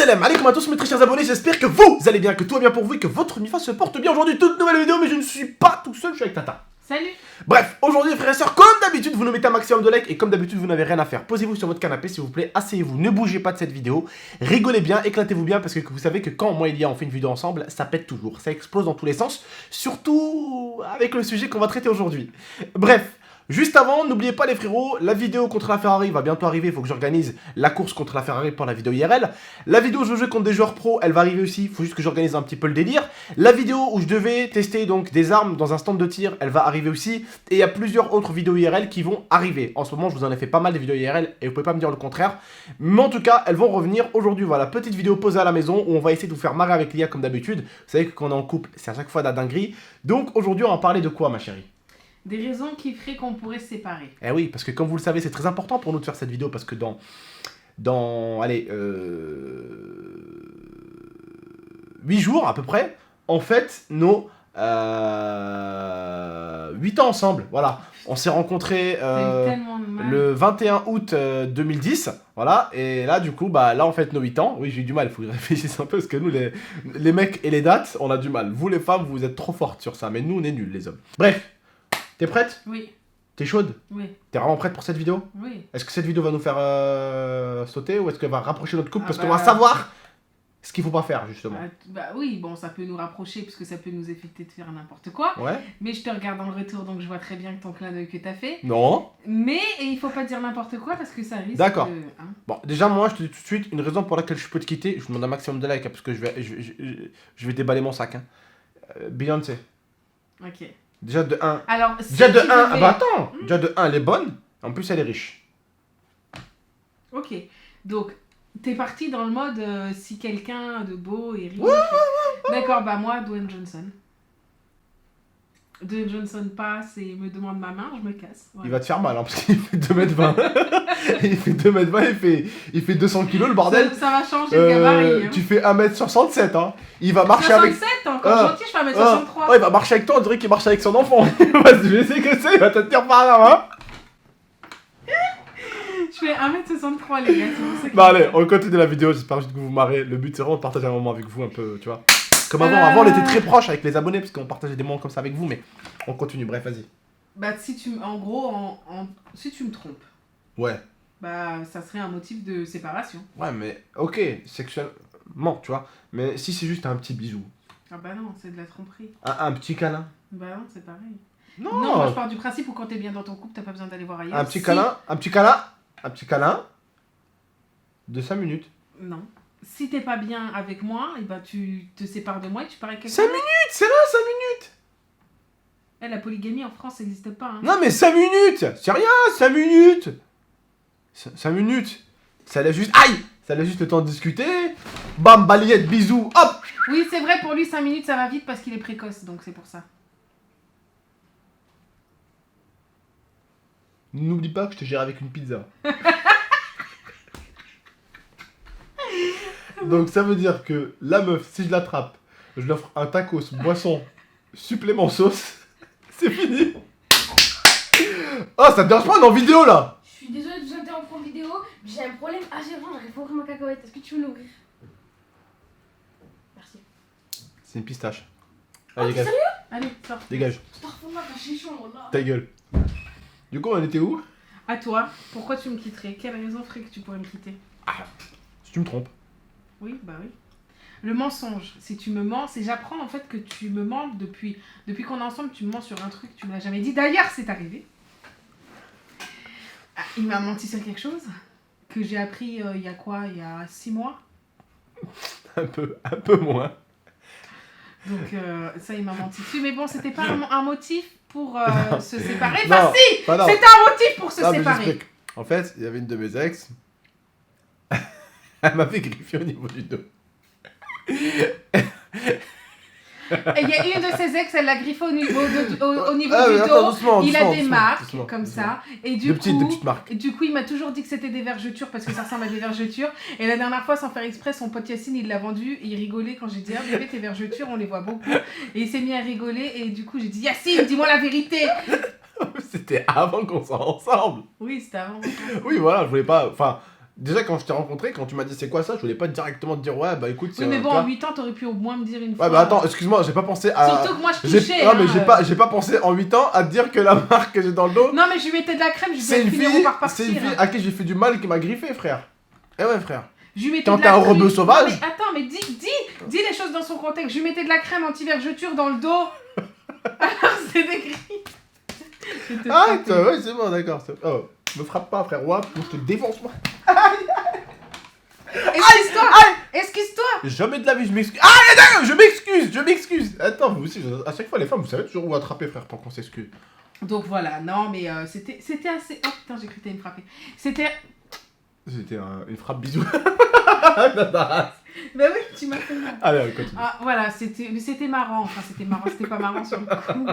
Salam alaikum à tous mes très chers abonnés, j'espère que vous allez bien, que tout va bien pour vous et que votre Mifa se porte bien. Aujourd'hui, toute nouvelle vidéo, mais je ne suis pas tout seul, je suis avec Tata. Salut. Bref, aujourd'hui frères et sœurs, comme d'habitude, vous nous mettez un maximum de likes et comme d'habitude, vous n'avez rien à faire. Posez-vous sur votre canapé s'il vous plaît, asseyez-vous, ne bougez pas de cette vidéo, rigolez bien, éclatez-vous bien parce que vous savez que quand moi et Elia on fait une vidéo ensemble, ça pète toujours, ça explose dans tous les sens, surtout avec le sujet qu'on va traiter aujourd'hui. Bref. Juste avant, n'oubliez pas les frérots, la vidéo contre la Ferrari va bientôt arriver, il faut que j'organise la course contre la Ferrari pour la vidéo IRL. La vidéo où je joue contre des joueurs pro, elle va arriver aussi, il faut juste que j'organise un petit peu le délire. La vidéo où je devais tester donc des armes dans un stand de tir, elle va arriver aussi. Et il y a plusieurs autres vidéos IRL qui vont arriver. En ce moment, je vous en ai fait pas mal des vidéos IRL et vous pouvez pas me dire le contraire. Mais en tout cas, elles vont revenir aujourd'hui. Voilà, petite vidéo posée à la maison où on va essayer de vous faire marrer avec l'IA comme d'habitude. Vous savez que quand on est en couple, c'est à chaque fois de la dinguerie. Donc aujourd'hui, on va parler de quoi ma chérie ? Des raisons qui feraient qu'on pourrait se séparer. Eh oui, parce que comme vous le savez, c'est très important pour nous de faire cette vidéo parce que allez, 8 jours à peu près, en fait, nos 8 ans ensemble, voilà. On s'est rencontrés le 21 août 2010, voilà, et là, du coup, bah là, on fait nos 8 ans. Oui, j'ai eu du mal, il faut que je réfléchisse un peu, parce que nous, les mecs et les dates, on a du mal. Vous, les femmes, vous êtes trop fortes sur ça, mais nous, on est nuls, les hommes. Bref. T'es prête? Oui. T'es chaude? Oui. T'es vraiment prête pour cette vidéo? Oui. Est-ce que cette vidéo va nous faire sauter ou est-ce qu'elle va rapprocher notre couple? Parce qu'on va savoir ce qu'il faut pas faire, justement. Bah oui, bon, ça peut nous rapprocher parce que ça peut nous éviter de faire n'importe quoi. Ouais. Mais je te regarde dans le retour, donc je vois très bien que ton clin d'œil que t'as fait. Non. Mais il faut pas dire n'importe quoi parce que ça risque. D'accord. De, hein. Bon, déjà, moi, je te dis tout de suite une raison pour laquelle je peux te quitter. Je demande un maximum de likes hein, parce que je vais déballer mon sac. Hein. Beyoncé. Ok. Déjà de 1. Alors, déjà de 1. Devais... Ah bah attends. Déjà de 1, elle est bonne. En plus, elle est riche. Ok. Donc, t'es parti dans le mode si quelqu'un de beau et riche. D'accord, bah moi, Dwayne Johnson. Dwayne Johnson passe et me demande ma main, je me casse. Voilà. Il va te faire mal hein, parce qu'il fait 2m20. Il fait 2m20, il fait 200 kg le bordel. Ça va changer le gabarit. Hein. Tu fais 1m67 hein. Il va marcher 67, avec... encore gentil, je fais 1m63. Oh, il va marcher avec toi, on dirait qu'il marche avec son enfant. Je sais que c'est, il va te tenir par là, hein. Je fais 1m63 les gars, c'est pour ça que... Bah allez, on continue la vidéo, j'espère juste que vous vous marrez. Le but c'est vraiment de partager un moment avec vous un peu, tu vois. Comme avant, on était très proches avec les abonnés parce qu'on partageait des moments comme ça avec vous, mais on continue, bref, vas-y. Bah si tu en gros, si tu me trompes, ouais. Bah ça serait un motif de séparation. Ouais, mais ok, sexuellement, tu vois. Mais si c'est juste un petit bisou. Ah bah non, c'est de la tromperie. Un petit câlin. Bah non, c'est pareil. Non, non, moi je pars du principe où quand t'es bien dans ton couple, t'as pas besoin d'aller voir ailleurs. Un petit câlin de 5 minutes. Non. Si t'es pas bien avec moi, et bah tu te sépares de moi et tu pars avec quelqu'un. 5 minutes, c'est là, 5 minutes. La polygamie en France, ça n'existe pas. Hein. Non mais 5 minutes, c'est rien, 5 minutes. 5 minutes. Ça laisse juste... Aïe. Ça laisse juste le temps de discuter. Bam, balayette, bisous, hop. Oui, c'est vrai, pour lui, 5 minutes, ça va vite parce qu'il est précoce, donc c'est pour ça. N'oublie pas que je te gère avec une pizza. Donc ça veut dire que la meuf, si je l'attrape, je lui offre un tacos, boisson, supplément sauce, c'est fini. Oh, ça te dérange pas, on est en vidéo là. Je suis désolée de vous interrompre en vidéo, mais j'ai un problème AG20, j'arrive pas à ouvrir ma cacahuète. Est-ce que tu veux l'ouvrir? Merci. C'est une pistache. Oh, Allez, dégage. sérieux? Allez, sors. Dégage. Starfallah, t'as chichon, là. Ta gueule. Du coup, on était où? À toi, pourquoi tu me quitterais? Quelle raison ferait que tu pourrais me quitter? Si tu me trompes. Oui, bah oui. Le mensonge, si tu me mens, c'est j'apprends en fait que tu me mens depuis qu'on est ensemble, tu me mens sur un truc, tu me l'as jamais dit. D'ailleurs, c'est arrivé. Ah, il m'a menti sur quelque chose que j'ai appris il y a 6 mois. Un peu moins. Donc ça, il m'a menti dessus. Mais bon, c'était pas un motif pour se séparer. Non, Enfin si, bah non. c'était un motif pour se Non, mais séparer. j'explique. En fait, il y avait une de mes ex. Elle m'avait griffié au niveau du dos. Et il y a une de ses ex, elle l'a griffé au niveau du attends, dos. doucement, Il a doucement, des doucement, marques doucement, comme doucement. ça. Et De petites marques. Et du coup, il m'a toujours dit que c'était des vergetures parce que ça ressemble à des vergetures. Et la dernière fois, sans faire exprès, son pote Yacine, il l'a vendu. Et il rigolait quand j'ai dit, ah bébé, tes vergetures, on les voit beaucoup. Et il s'est mis à rigoler. Et du coup, j'ai dit, Yacine, dis-moi la vérité. C'était avant qu'on soit ensemble. Oui, c'était avant. Oui, voilà, je voulais pas... Enfin, Déjà, quand je t'ai rencontré, quand tu m'as dit c'est quoi ça, je voulais pas directement te dire ouais, bah écoute, c'est Oui, mais un bon, plat. en 8 ans, t'aurais pu au moins me dire une fois. Ouais, bah attends, excuse-moi, j'ai pas pensé à. Surtout que moi, je J'ai touchais. non, mais hein, j'ai pas pensé en 8 ans à te dire que la marque que j'ai dans le dos, Non, mais je lui mettais de la crème, je lui c'est disais une 1 000 fille, € par c'est une partir. fille à qui j'ai fait du mal qui m'a griffé, frère. Eh ouais, frère. Je lui mettais Quand de t'es la un crème. rebeu sauvage. Non, mais attends, mais dis les choses dans son contexte. Je lui mettais de la crème anti-vergeture dans le dos. Alors, c'est des grilles. Ah, ouais, c'est bon, d'accord. Oh, me frappe pas, frère. Ouais, je te défonce, moi. Excuse-toi. Excuse-toi. Jamais de la vie, je m'excuse. Ah, d'accord, je m'excuse. Attends, vous aussi, à chaque fois, les femmes, vous savez toujours où attraper, frère, tant qu'on s'excuse. Donc voilà, non, mais c'était assez. Oh putain, j'ai cru que t'allais me frapper. C'était. C'était une frappe bisou. Allez, Bah oui, tu m'as fait mal. on continue. Ah, voilà, c'était marrant. Enfin, c'était marrant, c'était pas marrant sur le coup.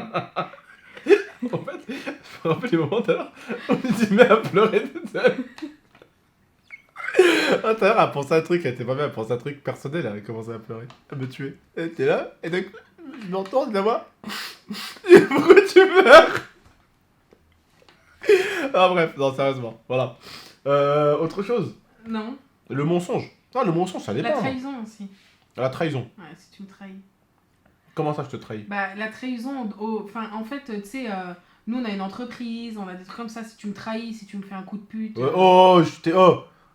En fait, je me rappelle les moments tout à l'heure, on s'est mis à pleurer toute seule. Ah, tout à l'heure, elle pensait à un truc, elle était pas bien, elle pensait à un truc personnel, elle a commencé à pleurer. Elle me tuait. Elle était là, et d'un coup, je m'entends, de la voix. Pourquoi tu meurs? Ah, bref, non, sérieusement, voilà. Autre chose, Non. le mensonge. Non, le mensonge, ça La dépend. trahison aussi. La trahison. Ouais, si tu me trahis. Comment ça, je te trahis? Bah, la trahison, enfin, en fait, tu sais, nous, on a une entreprise, on a des trucs comme ça. Si tu me trahis, si tu me fais un coup de pute.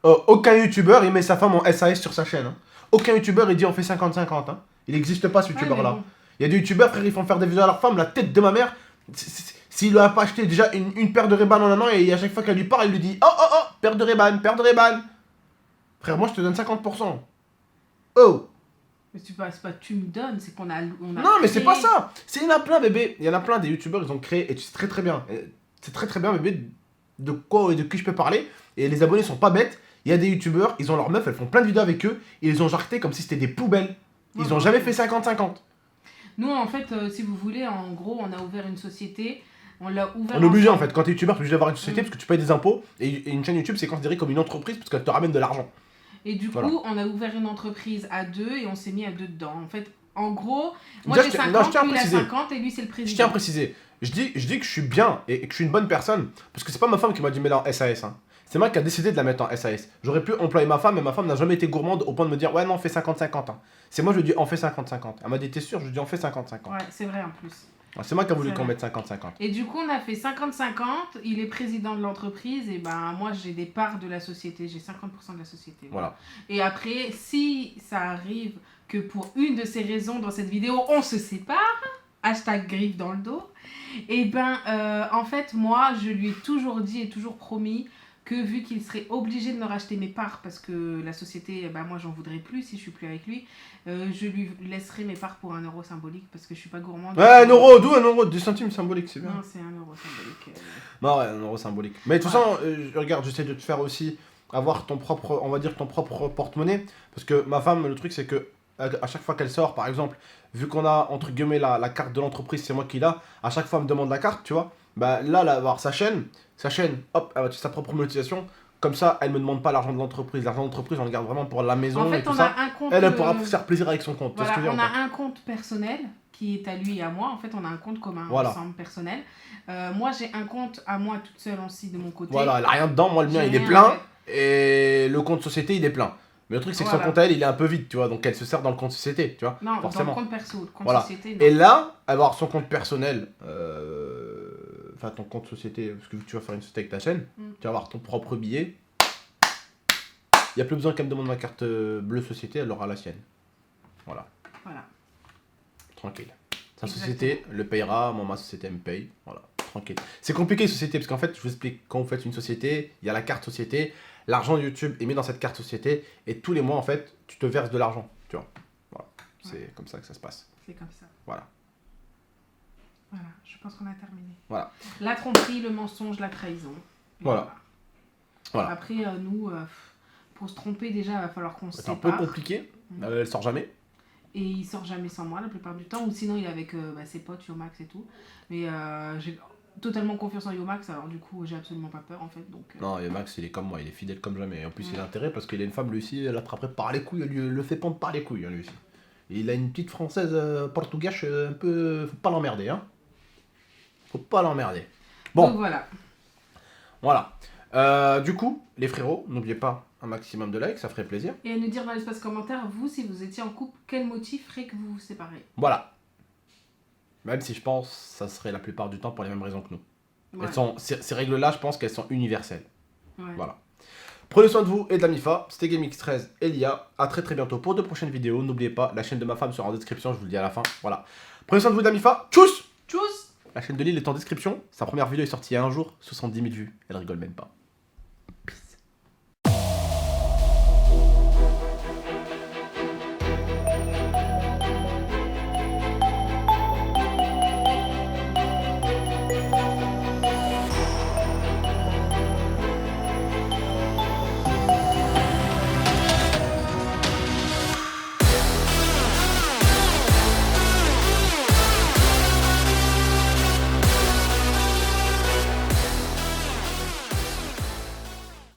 Aucun youtubeur il met sa femme en SAS sur sa chaîne. Hein. Aucun youtubeur il dit on fait 50-50. Hein. Il n'existe pas ce Ouais, youtubeur mais là. bon. Il y a des youtubeurs, frère, ils font faire des vidéos à leur femme, la tête de ma mère. S'il lui a pas acheté déjà une paire de Ray-Ban en un an et à chaque fois qu'elle lui parle, il lui dit oh, paire de Ray-Ban, paire de Ray-Ban. Frère, moi je te donne 50%. Oh. Mais c'est pas tu me donnes, c'est qu'on a. Non, mais c'est pas ça. Il y en a plein, bébé. Il y en a plein des youtubeurs, ils ont créé, et tu sais très bien. C'est très bien, bébé, de quoi et de qui je peux parler. Et les abonnés sont pas bêtes. Il y a des youtubeurs, ils ont leurs meufs, elles font plein de vidéos avec eux, et ils ont jarté comme si c'était des poubelles. Ils ont jamais fait 50-50. Nous, en fait, si vous voulez, en gros, on a ouvert une société. On l'a ouvert. On est obligé en ensemble. fait, quand t'es youtubeur, t'es obligé d'avoir une société parce que tu payes des impôts, et une chaîne YouTube c'est considéré comme une entreprise parce qu'elle te ramène de l'argent. Et du Voilà. coup, on a ouvert une entreprise à deux et on s'est mis à deux dedans. En fait, en gros, moi Déjà, j'ai je tiens 50, à lui il a préciser. 50 et lui c'est le président. Je tiens à préciser, je dis que je suis bien et que je suis une bonne personne parce que c'est pas ma femme qui m'a dit mets-la en SAS. Hein. C'est moi qui a décidé de la mettre en SAS. J'aurais pu employer ma femme, mais ma femme n'a jamais été gourmande au point de me dire ouais non, on fait 50-50. Hein. C'est moi je lui dis on fait 50-50. Elle m'a dit t'es sûr? Je lui dis on fait 50-50. Ouais, c'est vrai en plus. C'est moi qui a voulu C'est qu'on vrai. mette 50-50. Et du coup, on a fait 50-50. Il est président de l'entreprise et ben moi j'ai des parts de la société. J'ai 50% de la société. Voilà. Et après, si ça arrive que pour une de ces raisons dans cette vidéo, on se sépare, hashtag griffe dans le dos, et ben en fait, moi, je lui ai toujours dit et toujours promis que vu qu'il serait obligé de me racheter mes parts parce que la société, bah moi j'en voudrais plus si je suis plus avec lui, je lui laisserai mes parts pour 1 euro symbolique parce que je suis pas gourmande. Ouais, 1 euro, d'où 1 euro? 10 centimes symboliques, c'est bien. Non, c'est 1 euro symbolique. Non, ouais, 1 euro symbolique. Mais de toute façon, regarde, j'essaie de te faire aussi avoir ton propre, on va dire, ton propre porte-monnaie. Parce que ma femme, le truc, c'est que à chaque fois qu'elle sort, par exemple, vu qu'on a, entre guillemets, la carte de l'entreprise, c'est moi qui l'ai, à chaque fois, elle me demande la carte, tu vois. Bah là, elle va avoir sa chaîne, hop, elle va utiliser sa propre monétisation. Comme ça, elle me demande pas l'argent de l'entreprise. L'argent de l'entreprise, on le garde vraiment pour la maison En et fait, tout on ça. a un compte. Elle pourra se faire plaisir avec son compte. Voilà, Tu vois ce que je on veux dire, a un compte personnel qui est à lui et à moi. En fait, on a un compte commun Voilà. ensemble personnel. Moi, j'ai un compte à moi toute seule aussi de mon côté. Voilà, elle a rien dedans. Moi, le mien, J'ai il est rien, plein. en fait. Et le compte société, il est plein. Mais le truc, c'est que son Voilà. compte à elle, il est un peu vide, tu vois. Donc, elle se sert dans le compte société, tu vois. Non, forcément. dans le compte perso, le compte Voilà. société. Non. Et là, avoir son compte personnel, enfin ton compte société, parce que tu vas faire une société avec ta chaîne, tu vas avoir ton propre billet. Il n'y a plus besoin qu'elle me demande ma carte bleue société, elle aura la sienne. Voilà, Voilà. tranquille. Sa Exactement. société le payera, moi ma société me paye. Voilà, tranquille. C'est compliqué une société, parce qu'en fait, je vous explique, quand vous faites une société, il y a la carte société, l'argent de YouTube est mis dans cette carte société, et tous les mois, en fait, tu te verses de l'argent, tu vois. Voilà, c'est comme ça que ça se passe. C'est comme ça. Voilà. Voilà, je pense qu'on a terminé. Voilà. La tromperie, le mensonge, la trahison. Et Voilà. Voilà. Après, nous, pour se tromper, déjà, il va falloir qu'on se C'est un peu sépare. compliqué, elle sort jamais. Et il sort jamais sans moi la plupart du temps. Ou sinon, il est avec ses potes, Yomax et tout. Mais j'ai totalement confiance en Yomax, alors du coup, j'ai absolument pas peur en fait. Donc, Non, et Max, il est comme moi, il est fidèle comme jamais. Et en plus, il a intérêt parce qu'il a une femme, lui aussi, elle l'attraperait par les couilles, elle le fait pendre par les couilles, hein, lui aussi. Et il a une petite française portugache, un peu. Faut pas l'emmerder, hein. Faut pas l'emmerder. Bon, donc voilà. voilà. Du coup, les frérots, n'oubliez pas un maximum de likes, ça ferait plaisir. Et à nous dire dans l'espace commentaire, vous, si vous étiez en couple, quel motif ferait que vous vous séparez? Voilà. Même si je pense ça serait la plupart du temps pour les mêmes raisons que nous. Ouais. Ces règles-là, je pense qu'elles sont universelles. Ouais. Voilà. Prenez soin de vous et de la MIFA. C'était GameX13 et Lia. A très très bientôt pour de prochaines vidéos. N'oubliez pas, la chaîne de ma femme sera en description, je vous le dis à la fin. Voilà. Prenez soin de vous de la MIFA. Tchuss! Tchuss! La chaîne de Lille est en description. Sa première vidéo est sortie il y a un jour. 70 000 vues. Elle rigole même pas.